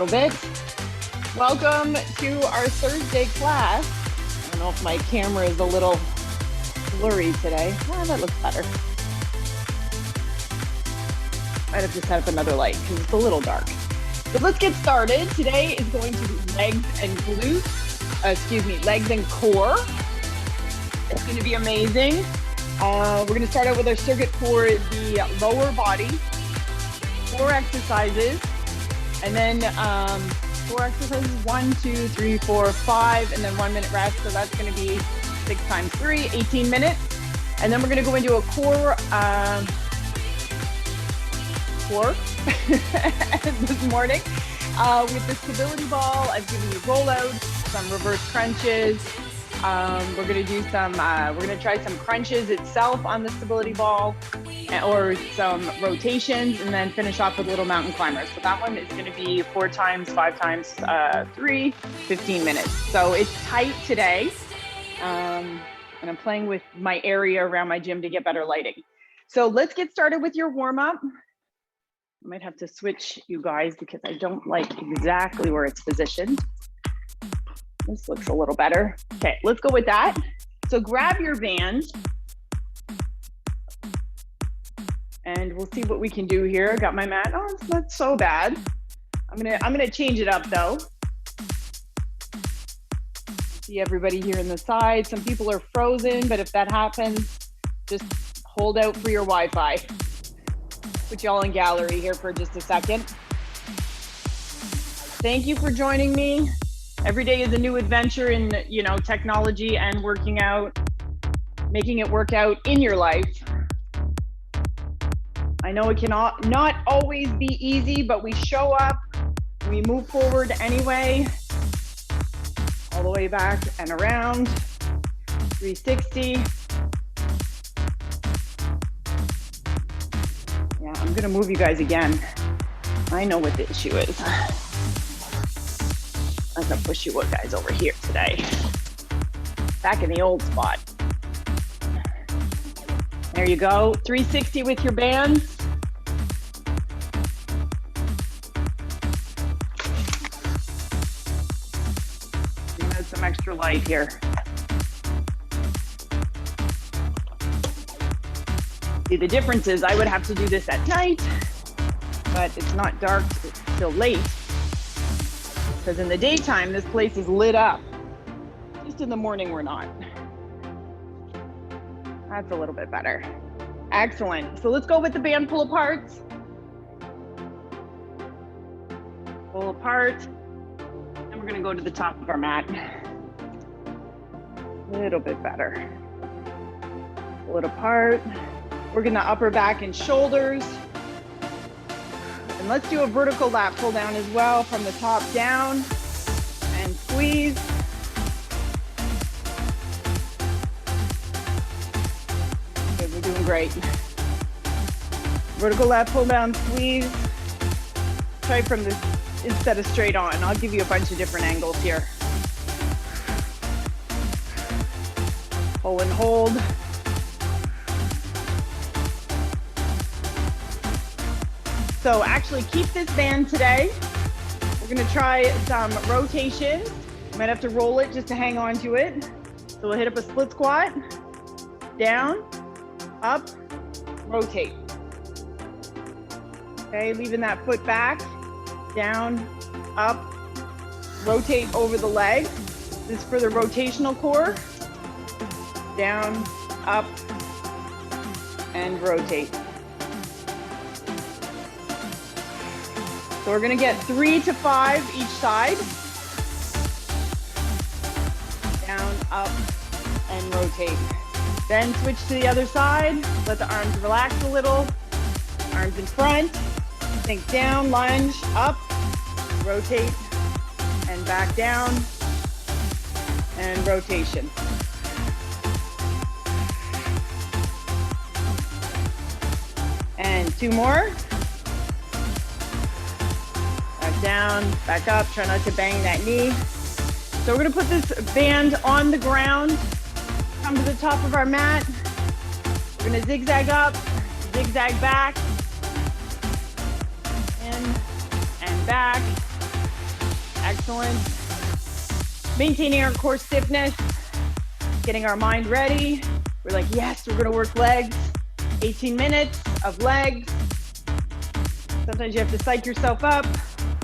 little bit. Welcome to our Thursday class. I don't know if my camera is a little blurry today. Oh, that looks better. Might have to set up another light because it's a little dark. But let's get started. Today is going to be legs and glutes, legs and core. It's going to be amazing. We're going to start out with our circuit for the lower body. 4 exercises, and then 4 exercises, 1, 2, 3, 4, 5, and then 1 minute rest. So that's going to be 6 times 3, 18 minutes. And then we're going to go into a core this morning with the stability ball. I've given you rollouts, some reverse crunches. We're going to do some, we're going to try some crunches itself on the stability ball or some rotations, and then finish off with little mountain climbers. So that one is going to be 4 times, 5 times 3, 15 minutes. So it's tight today. And I'm playing with my area around my gym to get better lighting. So let's get started with your warm up. I might have to switch you guys because I don't like exactly where it's positioned. This looks a little better. Okay, let's go with that. So grab your band and we'll see what we can do here. Got my mat. Oh, it's not so bad. I'm gonna change it up though. See everybody here in the side. Some people are frozen, but if that happens, just hold out for your Wi-Fi. Put y'all in gallery here for just a second. Thank you for joining me. Every day is a new adventure in, technology and working out, making it work out in your life. I know it cannot not always be easy, but we show up, we move forward anyway, all the way back and around, 360. Yeah, I'm gonna move you guys again. I know what the issue is. I'm gonna push you guys over here today. Back in the old spot. There you go, 360 with your bands. Add some extra light here. See, the difference is I would have to do this at night, but it's not dark till late. Because in the daytime, this place is lit up. Just in the morning, we're not. That's a little bit better. Excellent. So let's go with the band pull aparts. Pull apart. And we're gonna go to the top of our mat. A little bit better. Pull it apart. We're gonna upper back and shoulders. And let's do a vertical lat pull down as well from the top down and squeeze. Okay, we're doing great. Vertical lat pull down, squeeze. Try from this instead of straight on. I'll give you a bunch of different angles here. Pull and hold. So actually keep this band today. We're gonna try some rotations. You might have to roll it just to hang on to it. So we'll hit up a split squat, down, up, rotate. Okay, leaving that foot back, down, up, rotate over the leg. This is for the rotational core. Down, up, and rotate. So we're gonna get 3 to 5 each side. Down, up, and rotate. Then switch to the other side. Let the arms relax a little. Arms in front. Think down, lunge, up, rotate, and back down, and rotation. And 2 more. Down, back up, try not to bang that knee. So we're gonna put this band on the ground, come to the top of our mat. We're gonna zigzag up, zigzag back, in and back, Excellent. Maintaining our core stiffness, getting our mind ready. We're like, yes, we're gonna work legs. 18 minutes of legs. Sometimes you have to psych yourself up.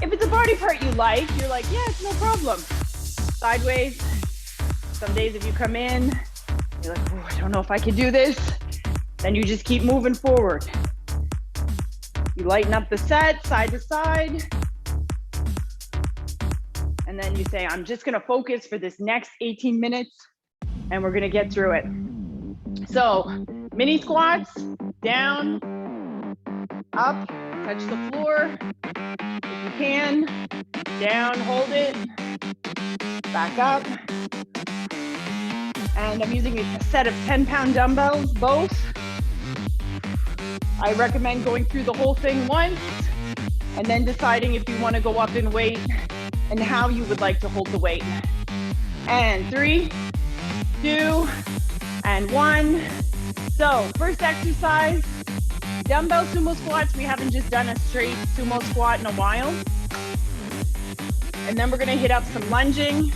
If it's a body part you like, you're like, yeah, it's no problem. Sideways. Some days if you come in, you're like, oh, I don't know if I can do this. Then you just keep moving forward. You lighten up the set, side to side. And then you say, I'm just gonna focus for this next 18 minutes and we're gonna get through it. So, mini squats, down, up, touch the floor. If you can, down, hold it, back up. And I'm using a set of 10-pound dumbbells, both. I recommend going through the whole thing once and then deciding if you want to go up in weight and how you would like to hold the weight. And 3, 2, and 1. So first exercise, dumbbell sumo squats. We haven't just done a straight sumo squat in a while. And then we're gonna hit up some lunging.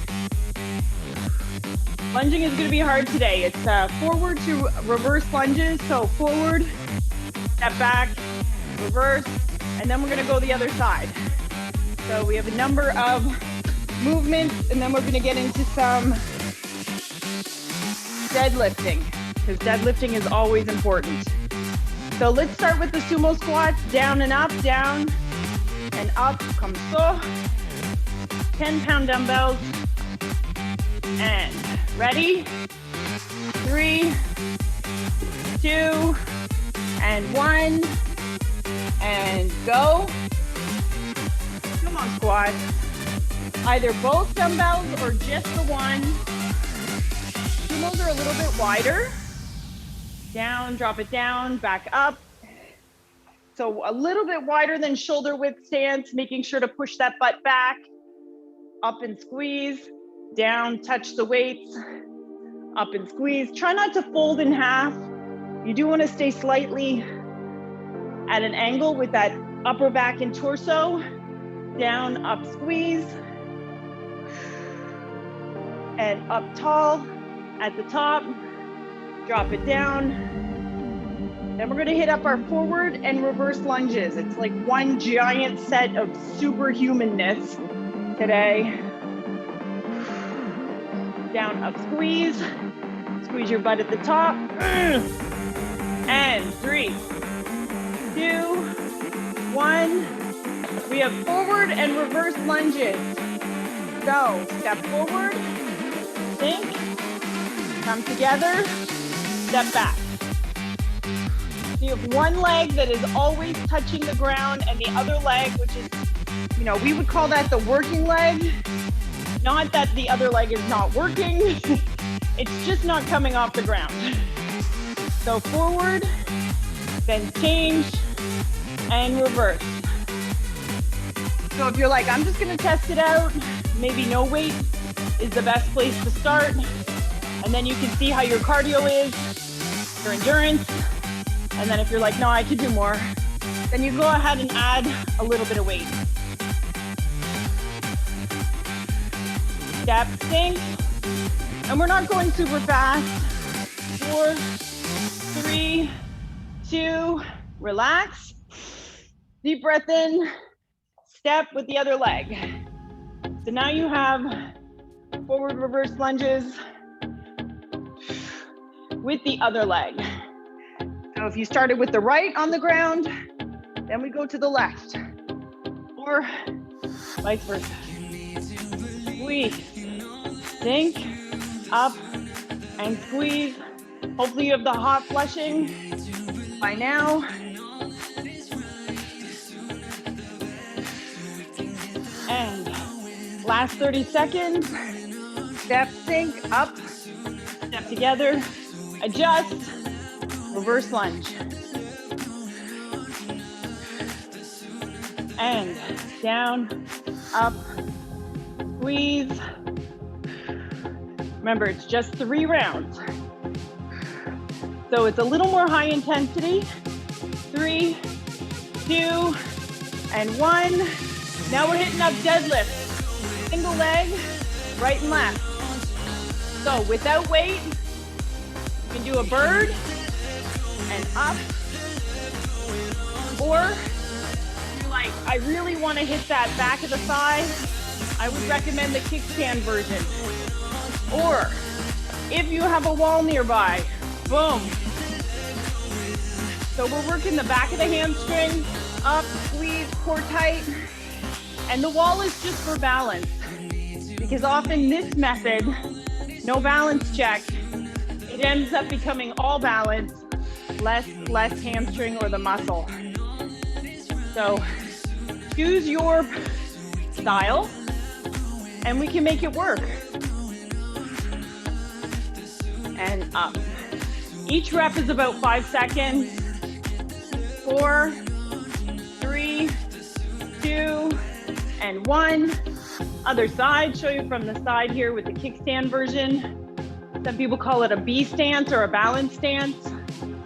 Lunging is gonna be hard today. It's forward to reverse lunges. So forward, step back, reverse, and then we're gonna go the other side. So we have a number of movements, and then we're gonna get into some deadlifting, because deadlifting is always important. So let's start with the sumo squats, down and up, down and up, comme ça. 10-pound dumbbells, and ready? 3, 2, and 1, and go. Come on, squats. Either both dumbbells or just the one. Sumos are a little bit wider. Down, drop it down, back up. So a little bit wider than shoulder width stance, making sure to push that butt back. Up and squeeze, down, touch the weights, up and squeeze. Try not to fold in half. You do want to stay slightly at an angle with that upper back and torso. Down, up, squeeze. And up tall at the top. Drop it down. Then we're gonna hit up our forward and reverse lunges. It's like one giant set of superhumanness today. Down, up, squeeze. Squeeze your butt at the top. And 3, 2, 1. We have forward and reverse lunges. So step forward, think, come together, step back. So you have one leg that is always touching the ground and the other leg, which is, we would call that the working leg. Not that the other leg is not working, it's just not coming off the ground. So forward, then change, and reverse. So if you're like, I'm just gonna test it out, maybe no weight is the best place to start. And then you can see how your cardio is, your endurance. And then if you're like, no, I can do more, then you go ahead and add a little bit of weight. Step, sink. And we're not going super fast. 4, 3, 2, relax. Deep breath in, step with the other leg. So now you have forward reverse lunges with the other leg. So if you started with the right on the ground, then we go to the left, or vice versa. Squeeze, sink, up, and squeeze. Hopefully you have the hot flushing by now. And last 30 seconds, step, sink, up, step together, adjust, reverse lunge. And down, up, squeeze. Remember, it's just 3 rounds. So it's a little more high intensity. 3, 2, and 1. Now we're hitting up deadlifts. the leg, right and left. So without weight, you can do a bird and up. Or you're like, I really want to hit that back of the thigh, I would recommend the kickstand version. Or if you have a wall nearby, boom. So we're working the back of the hamstring, up, squeeze, core tight. And the wall is just for balance. Because often this method, no balance check, it ends up becoming all balance, less hamstring or the muscle. So choose your style and we can make it work. And up. Each rep is about 5 seconds. 4, 3, 2, and 1. Other side, show you from the side here with the kickstand version. Some people call it a B stance or a balance stance.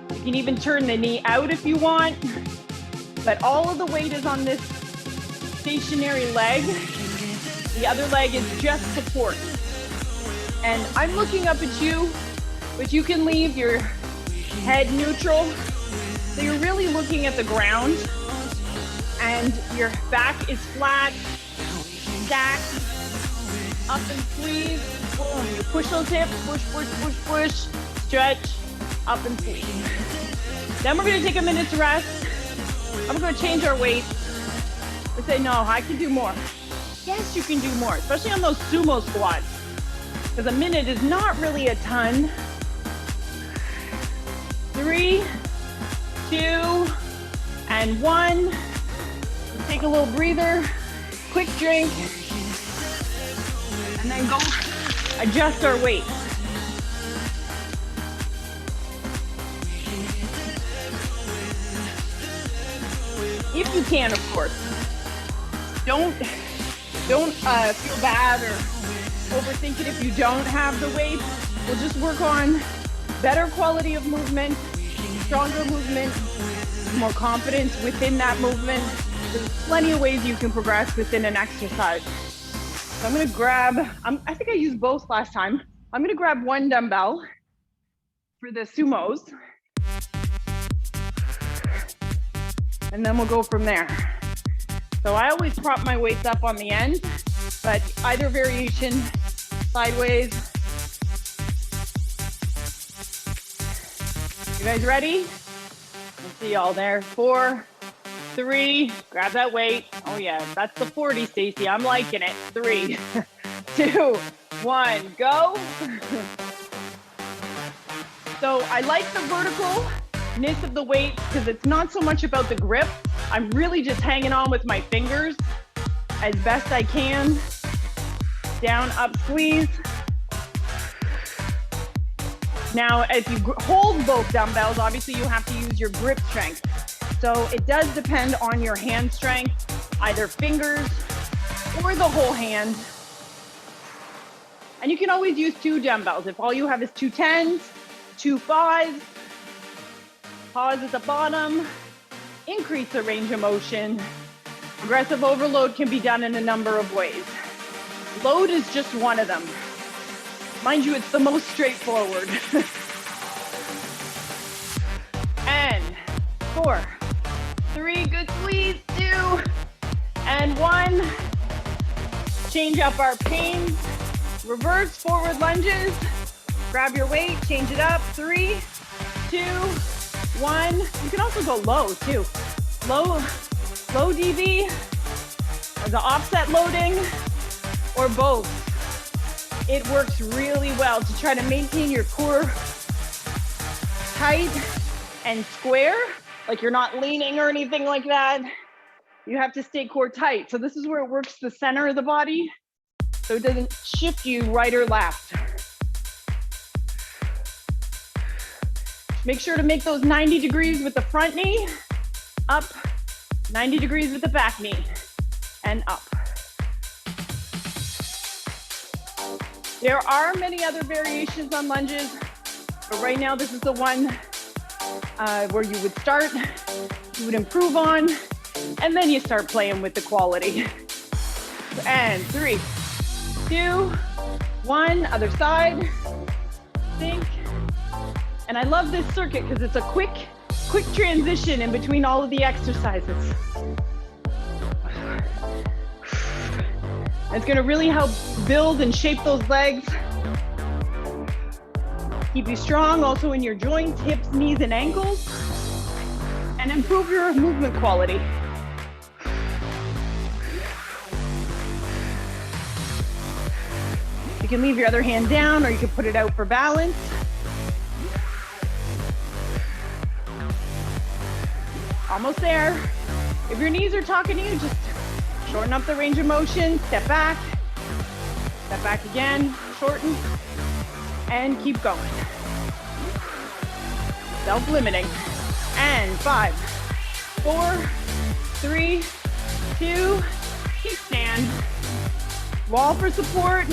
You can even turn the knee out if you want, but all of the weight is on this stationary leg. The other leg is just support. And I'm looking up at you, but you can leave your head neutral. So you're really looking at the ground and your back is flat, stacked, up and squeeze. Boom. You push those hips, push, push, push, push, stretch, up and squeeze. Then we're gonna take a minute to rest. I'm gonna change our weight. We say, no, I can do more. Yes, you can do more, especially on those sumo squats. Because a minute is not really a ton. 3, 2, and 1. Take a little breather, quick drink, and then go adjust our weight. If you can, of course. Don't feel bad or overthink it if you don't have the weight. We'll just work on better quality of movement, stronger movement, more confidence within that movement. There's plenty of ways you can progress within an exercise. So I'm gonna grab, I think I used both last time. I'm gonna grab one dumbbell for the sumos. And then we'll go from there. So I always prop my weights up on the end, but either variation, sideways. You guys ready? Let's see y'all there. 4, 3, grab that weight. Oh yeah, that's the 40, Stacy. I'm liking it. 3, 2, 1, go. So I like the verticalness of the weight because it's not so much about the grip. I'm really just hanging on with my fingers as best I can. Down, up, squeeze. Now, if you hold both dumbbells, obviously you have to use your grip strength. So it does depend on your hand strength, either fingers or the whole hand. And you can always use 2 dumbbells. If all you have is 2 10s, 2 5s, pause at the bottom, increase the range of motion. Progressive overload can be done in a number of ways. Load is just one of them. Mind you, it's the most straightforward. And 4, 3, good squeeze, 2, and 1. Change up our pains. Reverse forward lunges. Grab your weight, change it up. 3, 2, 1. You can also go low too. Low DV, the offset loading, or both. It works really well to try to maintain your core tight and square, like you're not leaning or anything like that. You have to stay core tight. So this is where it works the center of the body, so it doesn't shift you right or left. Make sure to make those 90 degrees with the front knee, up, 90 degrees with the back knee, and up. There are many other variations on lunges, but right now this is the one where you would start, you would improve on, and then you start playing with the quality. And 3, 2, 1, other side, sink. And I love this circuit because it's a quick transition in between all of the exercises. It's gonna really help build and shape those legs. Keep you strong also in your joints, hips, knees, and ankles, and improve your movement quality. You can leave your other hand down or you can put it out for balance. Almost there. If your knees are talking to you, just shorten up the range of motion, step back again, shorten, and keep going. Self-limiting. And 5, 4, 3, 2, kickstand. Wall for support,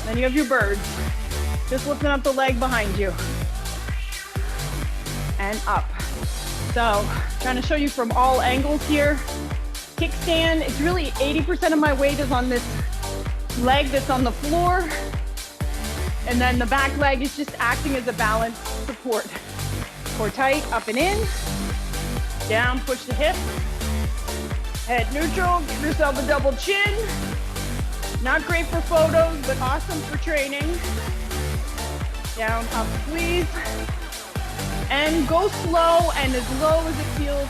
then you have your birds. Just lifting up the leg behind you. And up. So, trying to show you from all angles here. Kickstand, it's really 80% of my weight is on this leg that's on the floor. And then the back leg is just acting as a balance support. Core tight, up and in. Down, push the hip. Head neutral, give yourself a double chin. Not great for photos, but awesome for training. Down, up, squeeze. And go slow and as low as it feels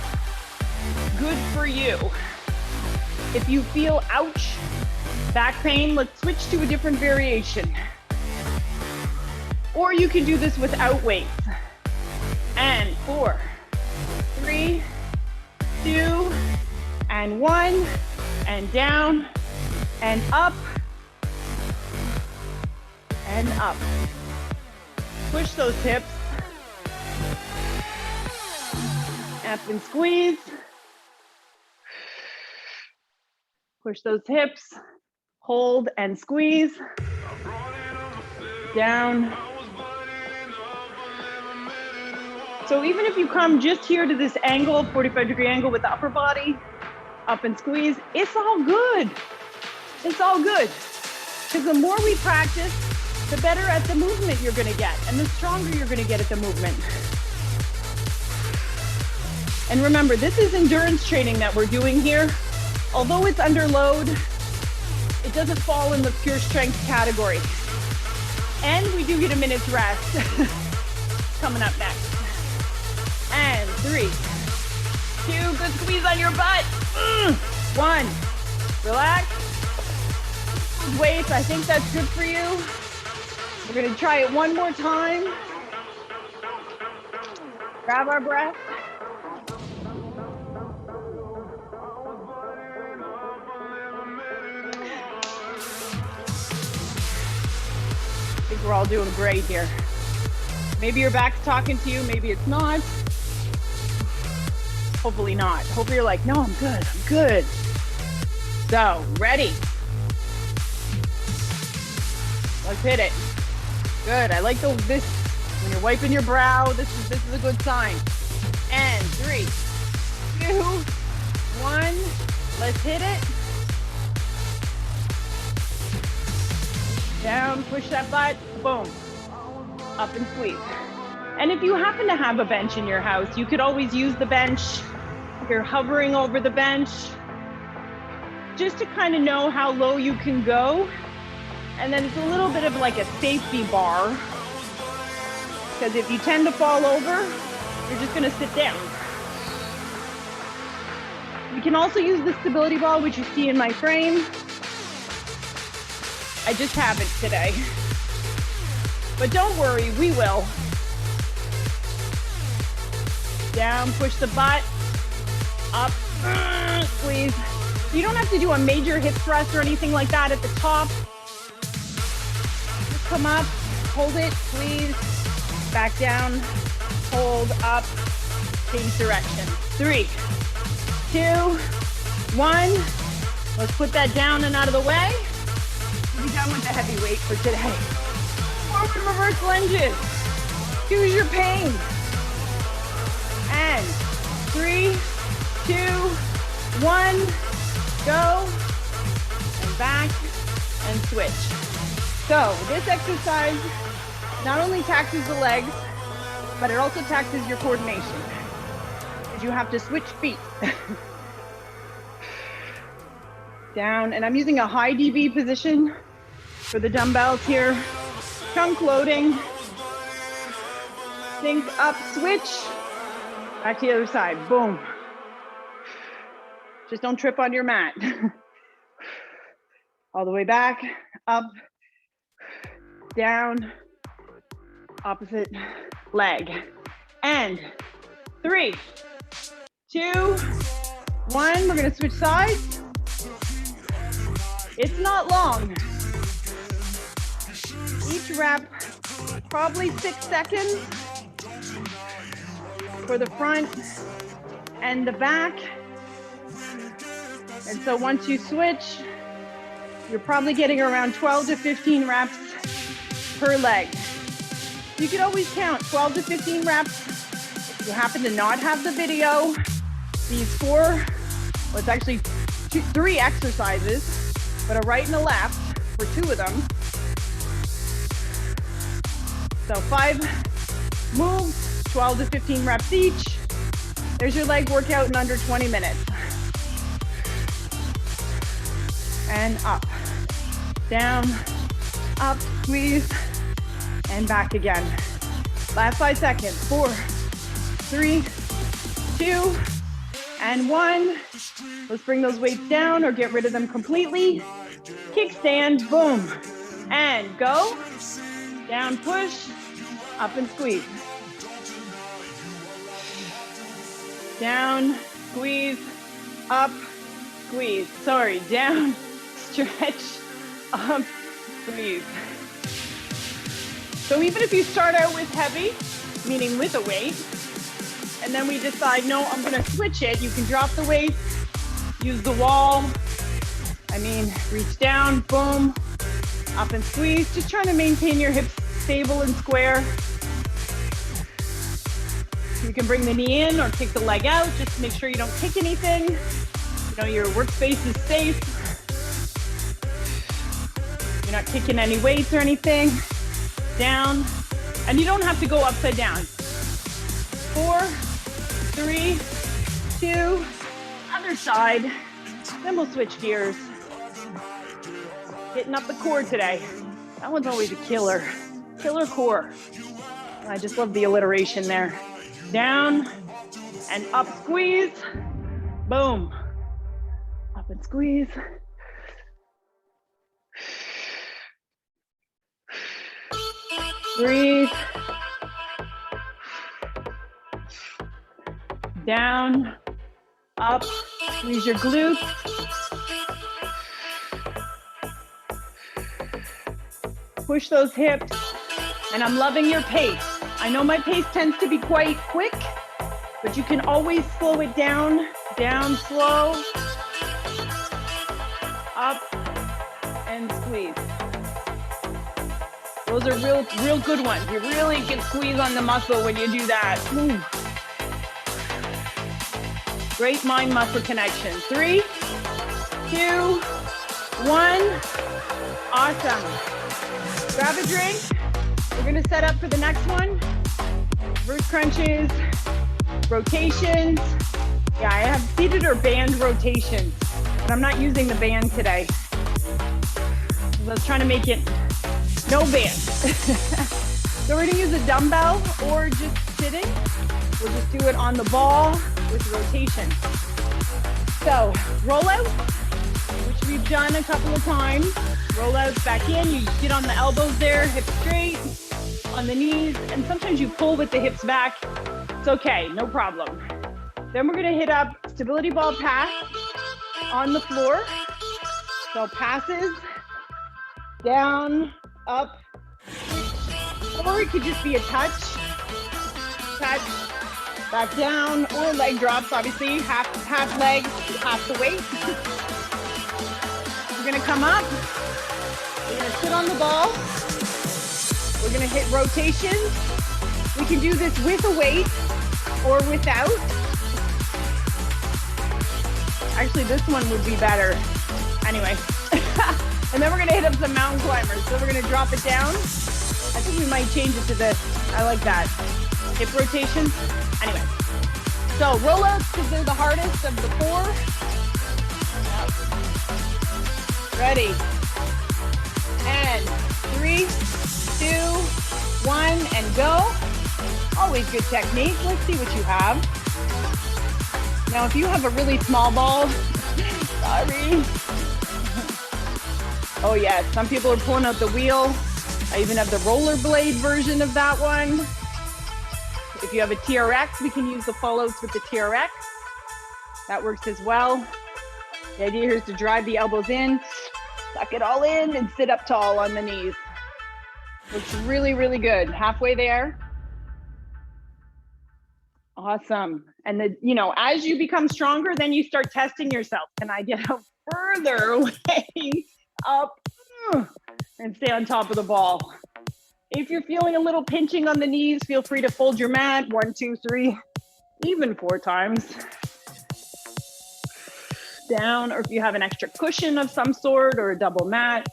good for you. If you feel ouch, back pain, let's switch to a different variation. Or you can do this without weights. And 4, 3, 2, and 1, and down, and up, and up. Push those hips. Up and squeeze. Push those hips. Hold and squeeze. Down. So even if you come just here to this angle, 45-degree angle with the upper body, up and squeeze, it's all good. It's all good. Because the more we practice, the better at the movement you're gonna get, and the stronger you're gonna get at the movement. And remember, this is endurance training that we're doing here. Although it's under load, it doesn't fall in the pure strength category. And we do get a minute's rest coming up next. And 3, 2, good squeeze on your butt. 1, relax. Weights, I think that's good for you. We're gonna try it one more time. Grab our breath. I think we're all doing great here. Maybe your back's talking to you, maybe it's not. Hopefully not. Hopefully you're like, no, I'm good, I'm good. So, ready? Let's hit it. Good, I like this, when you're wiping your brow, this is a good sign. And 3, 2, 1, let's hit it. Down, push that butt, boom, up and squeeze. And if you happen to have a bench in your house, you could always use the bench. You're hovering over the bench, just to kind of know how low you can go. And then it's a little bit of like a safety bar, because if you tend to fall over, you're just gonna sit down. You can also use the stability ball, which you see in my frame. I just have it today. But don't worry, we will. Down, push the butt, up, squeeze. You don't have to do a major hip thrust or anything like that at the top. Just come up, hold it, squeeze, back down, hold, up, change direction. 3, 2, 1. Let's put that down and out of the way. We'll be done with the heavy weight for today. Forward reverse lunges. Choose your pain. And 3, 2, 1, go. And back and switch. So this exercise not only taxes the legs, but it also taxes your coordination. Because you have to switch feet. Down, and I'm using a high DB position for the dumbbells here. Chunk loading. Think up, switch. Back to the other side, boom. Just don't trip on your mat. All the way back, up, down, opposite leg. And 3, 2, 1, we're gonna switch sides. It's not long. Each rep, probably 6 seconds for the front and the back. And so once you switch, you're probably getting around 12 to 15 reps per leg. You can always count 12 to 15 reps. If you happen to not have the video, these 4, well, it's actually 3 exercises, but a right and a left for 2 of them. So 5 moves, 12 to 15 reps each. There's your leg workout in under 20 minutes. And up, down, up, squeeze, and back again. Last 5 seconds, 4, 3, 2, and 1. Let's bring those weights down or get rid of them completely. Kickstand, boom, and go. Down, push, up and squeeze. Down, squeeze, up, squeeze. Sorry, down, stretch, up, squeeze. So even if you start out with heavy, meaning with a weight, and then we decide, no, I'm gonna switch it, you can drop the weight, use the wall. I mean, reach down, boom, up and squeeze. Just trying to maintain your hips stable and square. You can bring the knee in or kick the leg out, just to make sure you don't kick anything. You know, your workspace is safe. You're not kicking any weights or anything. Down, and you don't have to go upside down. 4, 3, 2, other side. Then we'll switch gears. Hitting up the core today. That one's always a killer. Killer core. I just love the alliteration there. Down and up, squeeze. Boom. Up and squeeze. Breathe. Down, up, squeeze your glutes. Push those hips, and I'm loving your pace. I know my pace tends to be quite quick, but you can always slow it down, slow, up, and squeeze. Those are real good ones. You really can squeeze on the muscle when you do that. Ooh. Great mind-muscle connection. 3, 2, 1. Awesome. Grab a drink. We're gonna set up for the next one. Reverse crunches, rotations. Yeah, I have seated or band rotations, but I'm not using the band today. I was trying to make it no band. So we're gonna use a dumbbell or just sitting. We'll just do it on the ball with rotation. So roll out, which we've done a couple of times. Roll out back in, you get on the elbows there, hips straight, on the knees, and sometimes you pull with the hips back. It's okay, no problem. Then we're gonna hit up stability ball pass on the floor. So passes, down, up, or it could just be a touch, back down, or leg drops, obviously, half leg, half the weight. We're gonna come up, we're gonna sit on the ball, we're gonna hit rotations. We can do this with a weight or without. Actually, this one would be better. Anyway, And then we're gonna hit up some mountain climbers. So we're gonna drop it down. I think we might change it to this. I like that. Hip rotation. Anyway, so rollouts, because they're the hardest of the 4. Ready. And 3, 2, 1, and go. Always good technique. Let's see what you have. Now, if you have a really small ball, sorry. Oh yes, some people are pulling out the wheel. I even have the rollerblade version of that one. If you have a TRX, we can use the fallouts with the TRX. That works as well. The idea here is to drive the elbows in, suck it all in, and sit up tall on the knees. Looks really, really good. Halfway there. Awesome. And as you become stronger, then you start testing yourself. Can I get a further way up and stay on top of the ball? If you're feeling a little pinching on the knees, feel free to fold your mat 1, 2, 3, even 4 times. Down, or if you have an extra cushion of some sort or a double mat.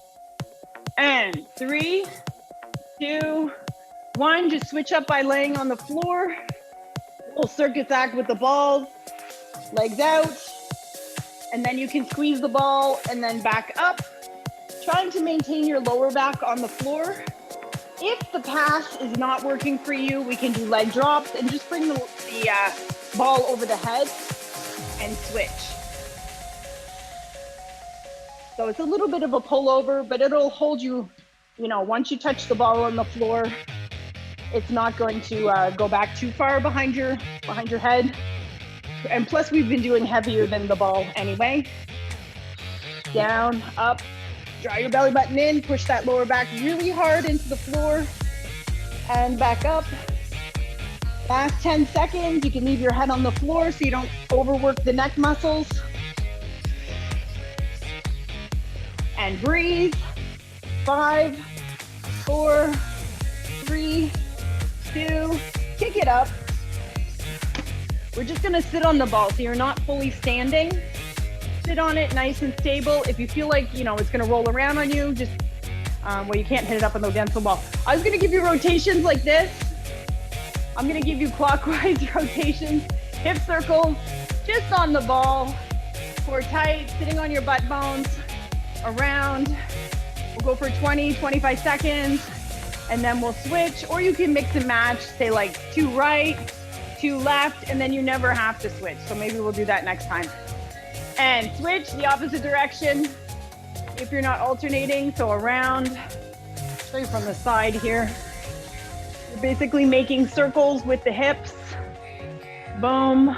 And 3, 2, 1, just switch up by laying on the floor. Little circus act with the balls, legs out. And then you can squeeze the ball and then back up, trying to maintain your lower back on the floor. If the pass is not working for you, we can do leg drops and just bring the ball over the head and switch. So it's a little bit of a pullover, but it'll hold you, once you touch the ball on the floor, it's not going to go back too far behind your head. And plus we've been doing heavier than the ball anyway. Down, up, draw your belly button in, push that lower back really hard into the floor and back up. Last 10 seconds, you can leave your head on the floor so you don't overwork the neck muscles. And breathe. 5, 4, 3, 2, kick it up. We're just gonna sit on the ball so you're not fully standing. Sit on it nice and stable. If you feel like, it's gonna roll around on you, just, you can't hit it up against the wall. I was gonna give you rotations like this. I'm gonna give you clockwise rotations, hip circles, just on the ball. Core tight, sitting on your butt bones, around. We'll go for 20, 25 seconds, and then we'll switch, or you can mix and match, say like 2 right, 2 left, and then you never have to switch. So maybe we'll do that next time. And switch the opposite direction if you're not alternating. So around, show you from the side here. You're basically making circles with the hips. Boom,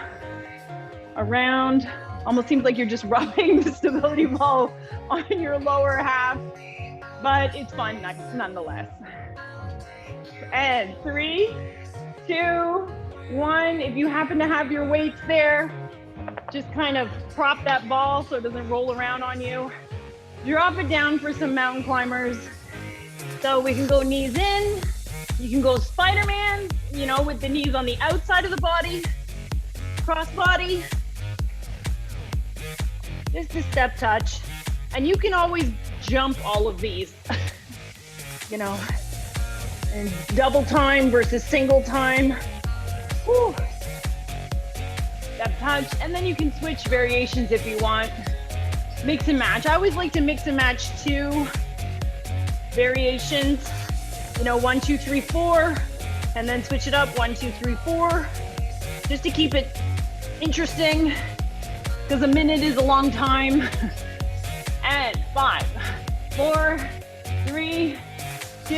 around. Almost seems like you're just rubbing the stability ball on your lower half, but it's fun nonetheless. And 3, 2, 1. If you happen to have your weights there, just kind of prop that ball so it doesn't roll around on you. Drop it down for some mountain climbers. So we can go knees in. You can go Spider-Man, with the knees on the outside of the body, cross body. Just a step touch. And you can always jump all of these, and double time versus single time. Whew. Step touch, and then you can switch variations if you want. Mix and match. I always like to mix and match 2 variations. 1, 2, 3, 4, and then switch it up. 1, 2, 3, 4, just to keep it interesting, because a minute is a long time. And 5, 4, 3, 2,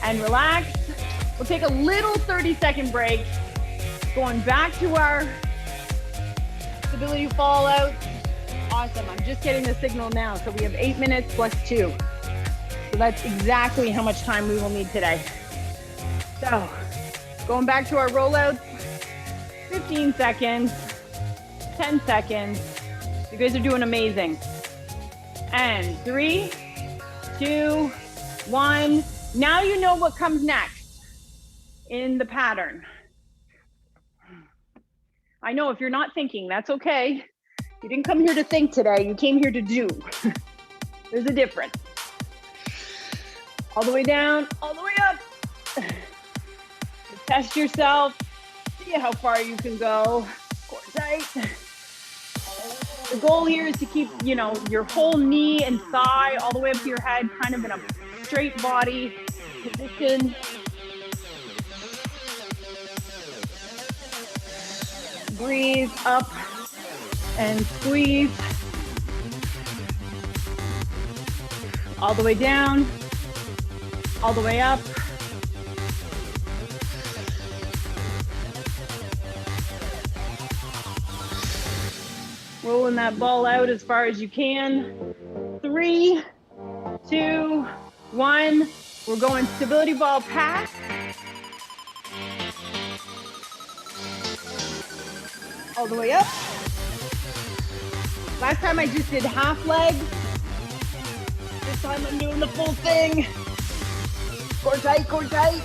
and relax. We'll take a little 30-second break. Going back to our stability fallout. Awesome, I'm just getting the signal now. So we have 8 minutes plus 2. So that's exactly how much time we will need today. So going back to our rollouts, 15 seconds, 10 seconds. You guys are doing amazing. And 3, 2, 1. Now you know what comes next in the pattern. I know if you're not thinking, that's okay. You didn't come here to think today, you came here to do. There's a difference. All the way down, all the way up. Test yourself. See how far you can go. Core tight. The goal here is to keep, your whole knee and thigh all the way up to your head, kind of in a straight body position. Breathe up and squeeze. All the way down, all the way up. Rolling that ball out as far as you can. 3, 2, 1. We're going stability ball pass. All the way up. Last time I just did half leg. This time I'm doing the full thing. Core tight, core tight.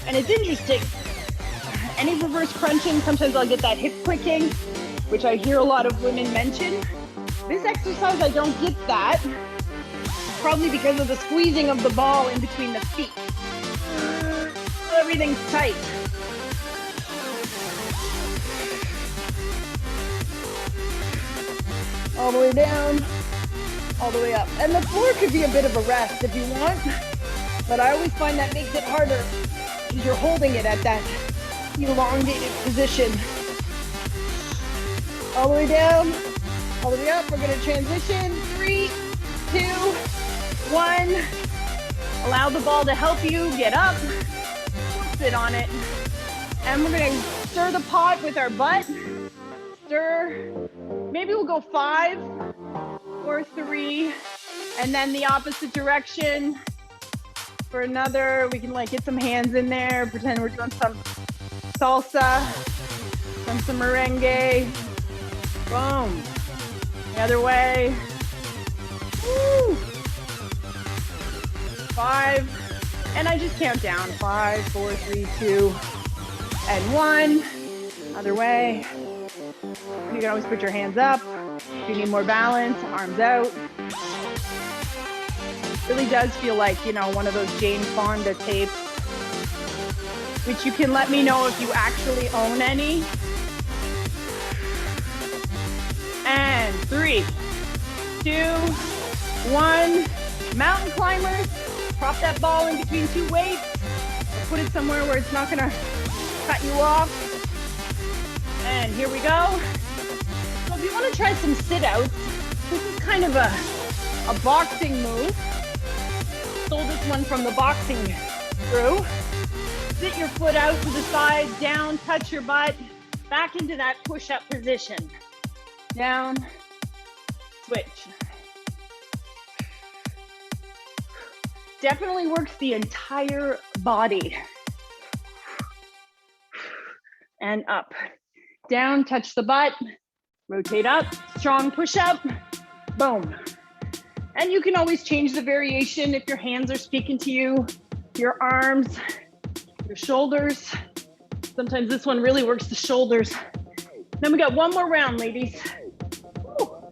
And it's interesting. Any reverse crunching, sometimes I'll get that hip clicking, which I hear a lot of women mention. This exercise, I don't get that. Probably because of the squeezing of the ball in between the feet. Everything's tight. All the way down, all the way up. And the floor could be a bit of a rest if you want, but I always find that makes it harder because you're holding it at that elongated position. All the way down, all the way up. We're gonna transition. 3, 2, 1. Allow the ball to help you get up, sit on it. And we're gonna stir the pot with our butt. Stir. Maybe we'll go 5 or 3, and then the opposite direction for another. We can get some hands in there, pretend we're doing some salsa, some merengue. Boom. The other way. Woo. 5, and I just count down. 5, 4, 3, 2, and 1. Other way. You can always put your hands up. If you need more balance, arms out. Really does feel like, one of those Jane Fonda tapes, which you can let me know if you actually own any. And 3, 2, 1. Mountain climbers. Prop that ball in between 2 weights. Put it somewhere where it's not gonna cut you off. And here we go. So if you want to try some sit-outs, this is kind of a boxing move. Stole this one from the boxing crew. Sit your foot out to the side, down, touch your butt, back into that push-up position. Down, switch. Definitely works the entire body. And up. Down, touch the butt, rotate up, strong push up, boom. And you can always change the variation if your hands are speaking to you, your arms, your shoulders. Sometimes this one really works the shoulders. Then we got one more round, ladies. Woo.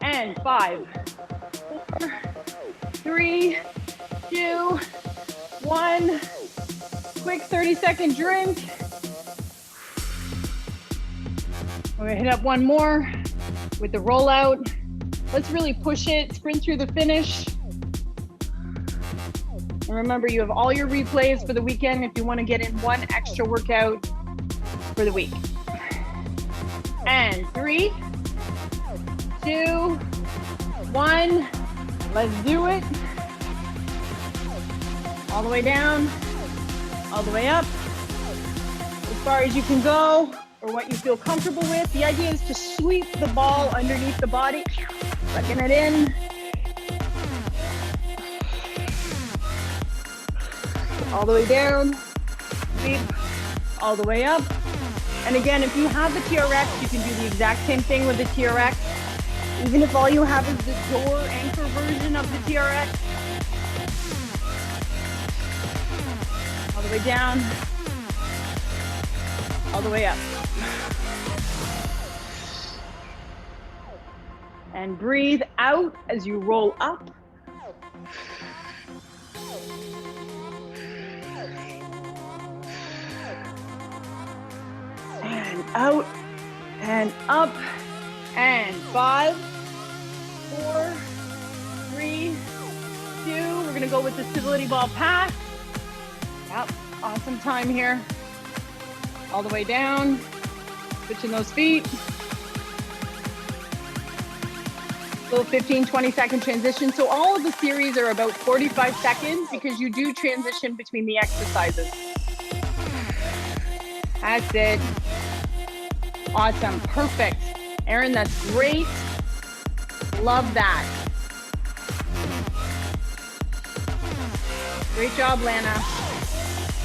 And 5, 4, 3, 2, 1. Quick 30-second drink. We're gonna hit up one more with the rollout. Let's really push it, sprint through the finish. And remember, you have all your replays for the weekend if you want to get in one extra workout for the week. And 3, 2, 1. Let's do it. All the way down. All the way up, as far as you can go, or what you feel comfortable with. The idea is to sweep the ball underneath the body, sucking it in. All the way down, sweep, all the way up. And again, if you have the TRX, you can do the exact same thing with the TRX. Even if all you have is the door anchor version of the TRX. All the way down, all the way up. And breathe out as you roll up. And out and up. And 5, 4, 3, 2. We're gonna go with the stability ball pass. Yep, awesome time here. All the way down, switching those feet. Little 15, 20-second transition. So all of the series are about 45 seconds because you do transition between the exercises. That's it. Awesome, perfect. Erin, that's great. Love that. Great job, Lana.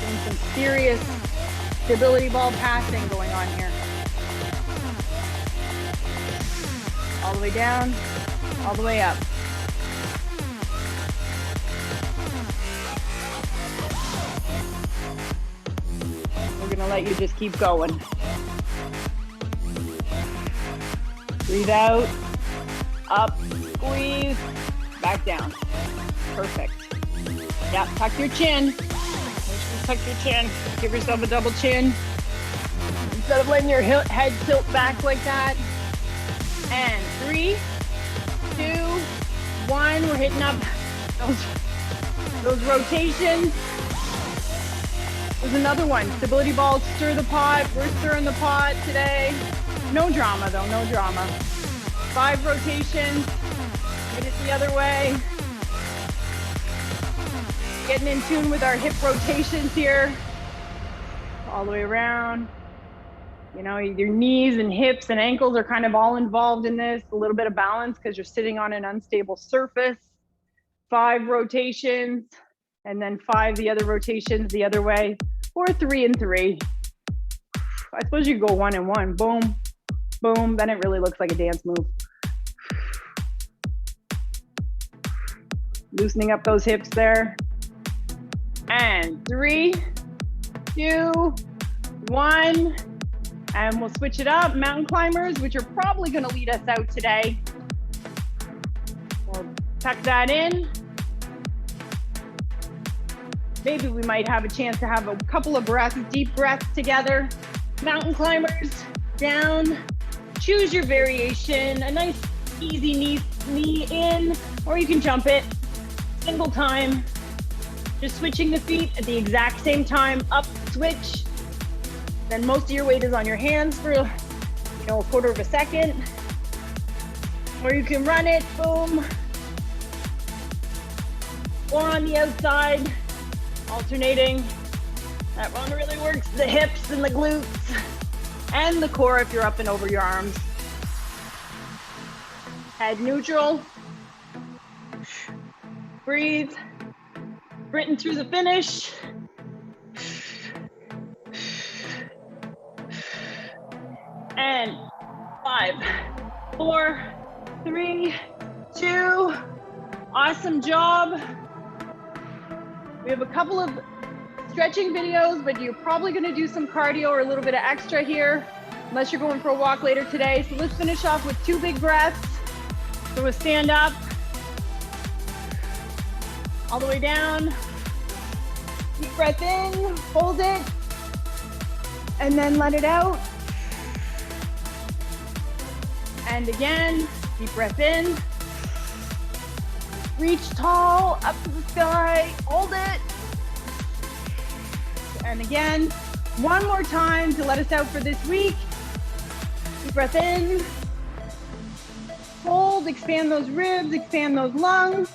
Doing some serious stability ball passing going on here. All the way down, all the way up. We're gonna let you just keep going. Breathe out, up, squeeze, back down. Perfect. Yeah, tuck your chin. Make sure you tuck your chin. Give yourself a double chin. Instead of letting your head tilt back like that. And 3, 2, 1. We're hitting up those rotations. There's another one. Stability ball, stir the pot. We're stirring the pot today. No drama though, no drama. 5 rotations. Hit it the other way. Getting in tune with our hip rotations here. All the way around. You know, your knees and hips and ankles are kind of all involved in this. A little bit of balance because you're sitting on an unstable surface. 5 rotations, and then 5 the other rotations the other way, or 3 and 3. I suppose you go 1 and 1. Boom, boom. Then it really looks like a dance move. Loosening up those hips there. And 3, 2, 1. And we'll switch it up. Mountain climbers, which are probably going to lead us out today. We'll tuck that in. Maybe we might have a chance to have a couple of breaths, deep breaths together. Mountain climbers, down. Choose your variation. A nice easy knee in, or you can jump it. Single time. Just switching the feet at the exact same time. Up, switch. Then most of your weight is on your hands for, a quarter of a second. Or you can run it, boom. Or on the outside, alternating. That one really works the hips and the glutes and the core if you're up and over your arms. Head neutral. Breathe. Sprinting through the finish. And 5, 4, 3, 2. Awesome job. We have a couple of stretching videos, but you're probably going to do some cardio or a little bit of extra here, unless you're going for a walk later today. So let's finish off with 2 big breaths. So we'll stand up, all the way down. Deep breath in, hold it, and then let it out. And again, deep breath in. Reach tall, up to the sky, hold it. And again, one more time to let us out for this week. Deep breath in. Hold, expand those ribs, expand those lungs.